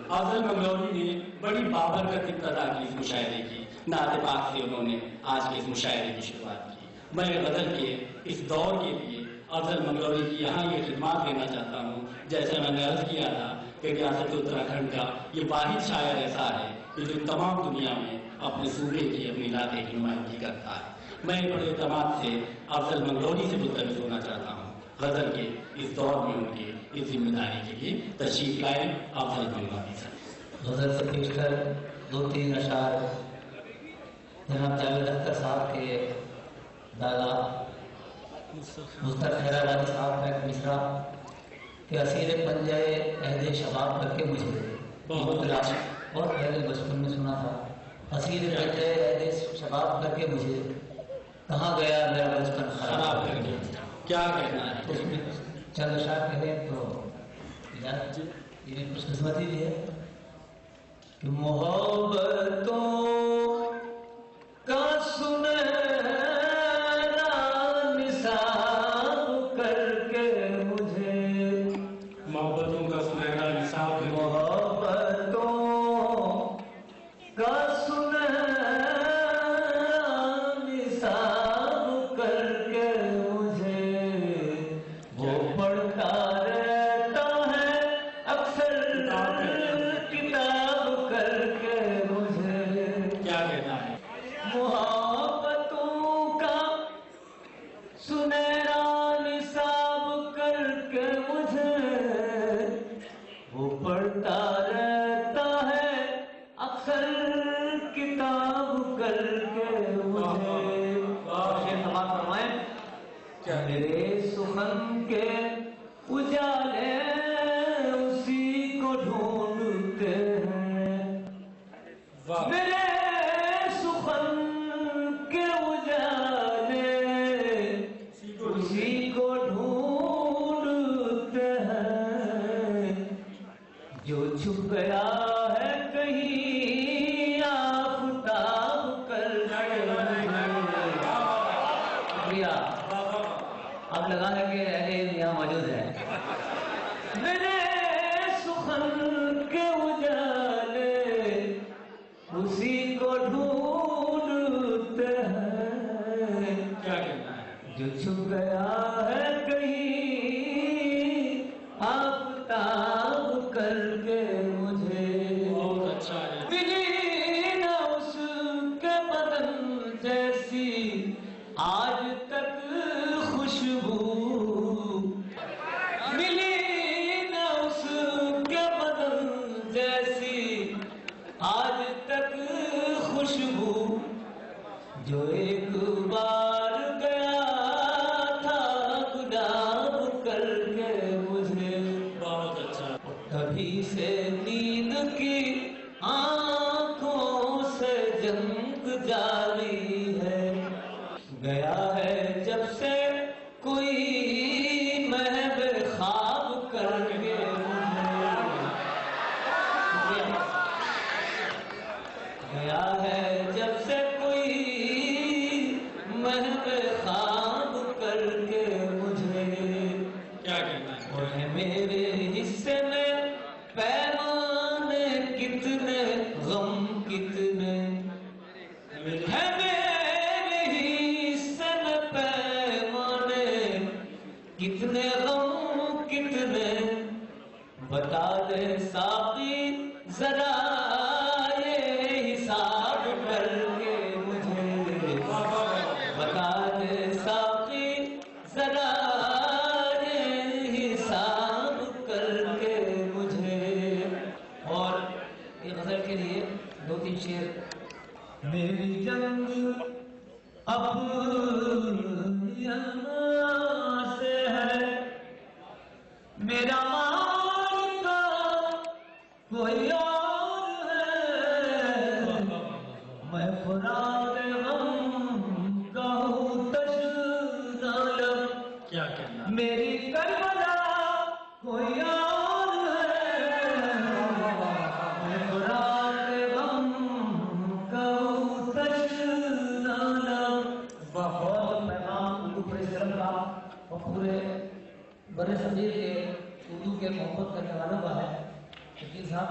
افضل منگلوری نے بڑی بابرکت ابتدا کی اس مشاعرے کی. نعت پاک سے انہوں نے آج کے اس مشاعرے کی شروعات کی. میں غزل کے اس دور کے لیے افضل منگلوری کی یہاں یہ خدمات دینا چاہتا ہوں. جیسے میں نے عرض کیا تھا کہ ریاست اتراکھنڈ کا یہ واحد شاعر ایسا ہے کہ جو تمام دنیا میں اپنے صوبے کی اپنی نعتیں کی نمائندگی کرتا ہے. میں بڑے اعتماد سے افضل منگلوری سے ملتمس ہونا چاہتا ہوں غزل کے اس دور میں ان کے اس ذمہ داری کے لیے تشریف لائے. افضل منگلوری سے غزل سے پیش کر 2-3 اشعار جناب جاوید اختر صاحب کے دادا مستر خیر آبادی صاحب کا ایک مصرع کہ اسیر پنجے عہد شباب کر کے مجھے بہت پہلے بچپن میں سنا تھا. اسیر پنجے عہد شباب کر کے مجھے کہاں گیا میرا بچپن خراب کر کے. کیا کہنا ہے اس میں چند اشعار کہیں تو یہ خوش قسمتی بھی ہے کہ محبتوں کا سنہرا نصاب کر کے مجھے محبتوں کا سنہرا نصاب محبتوں کا سنہرا نصاب کر کے مجھے وہ پڑھتا رہتا ہے اکثر کتاب کر کے مجھے. کیا کہنا ہے محبتوں کا سنہرا نصاب کر کے مجھے وہ پڑھتا رہتا ہے اکثر کتاب کر کے مجھے. سماعت فرمائیں کیا میرے سخن کے اجالے اسی کو ڈھونڈتے ہیں. میرے سخن کے اجالے اسی کو ڈھونڈتے ہیں جو چھپ گیا ہے کہیں آفتاب کر شکریہ. اب لگا ہے کہ اہل یہاں موجود ہے. میرے سخن کے اجالے اسی کو ڈھونڈتے ہیں. کیا کہنا ہے جو چھپ گیا ہے کہیں آفتاب کر کے مجھے. بہت اچھا ہے. ملی نہ اس کے بدن جیسی آج تک خوشبو. ملی نہ اس کے بدن جیسی آج تک خوشبو جو ایک بار گیا تھا گلاب کر کے مجھے. بہت اچھا. کبھی سے نیند کی آنکھوں سے جنگ جاری ہے. گیا ہے جب سے کوئی محب خواب کر کے گیا ہے جب سے کوئی محب خواب کر کے مجھے. کیا کہنا ہے اور ہے میرے حصے میں پیمانے کتنے غم کتنے ہے میرے حصے میں پیمانے کتنے غم کتنے. بتا دے ساقی ذرا یہ حساب کر کے مجھے. بتا دے ساقی ذرا یہ حساب کر کے مجھے. اور یہ غزل کے لیے 2-3 شعر. میری جنگ اب یہاں سے ہے میرا مالکا کوئی اور ہے. میں خراب غم کا ہوں تشنہ لب. کیا کہنا ہے میری کربلا کوئی اور ہے. میں خراب غم کا ہوں تشنہ لب. بہت پیغام اردو پریسرم کا اور پورے بر صغیر کے اردو کے محبت کرنے والوں کا ہے. شکیل صاحب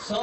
100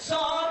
100